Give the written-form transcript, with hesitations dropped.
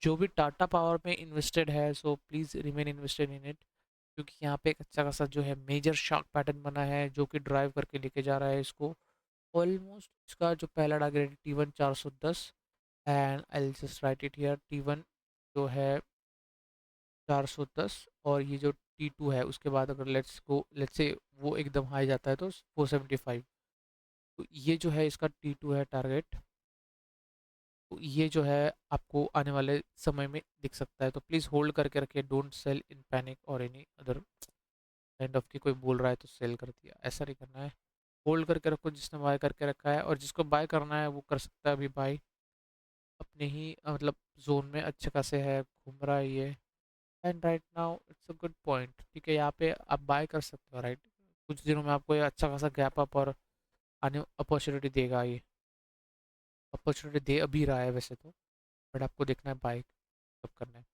जो भी टाटा पावर में इन्वेस्टेड है, so please remain invested in it, क्योंकि यहाँ पे एक अच्छा खासा जो है मेजर शार्क पैटर्न बना है जो कि ड्राइव करके लेके जा रहा है इसको। ऑलमोस्ट इसका जो पहला टारगेट है T1 410, and I just right it here, T1 जो है 410, और ये जो T2 है उसके बाद अगर लेट्स से वो एकदम हाई जाता है तो 475। तो ये जो है इसका T2 है टारगेट। तो ये जो है आपको आने वाले समय में दिख सकता है, तो प्लीज़ होल्ड करके रखिए, डोंट सेल इन पैनिक और एनी अदर काइंड ऑफ, की कोई बोल रहा है तो सेल कर दिया, ऐसा नहीं करना है। होल्ड करके रखो, जिसने बाय करके रखा है, और जिसको बाय करना है वो कर सकता है अभी बाय, अपने ही मतलब जोन में अच्छे खासे है, घूम रहा है ये। And right now it's a good point, ठीक है, यहाँ पे आप बाय कर सकते हो, राइट। कुछ दिनों में आपको ये अच्छा खासा गैप अप और आने अपॉर्चुनिटी देगा ये, अपॉर्चुनिटी दे अभी रहा है वैसे तो, बट आपको देखना है बाय कब करना है।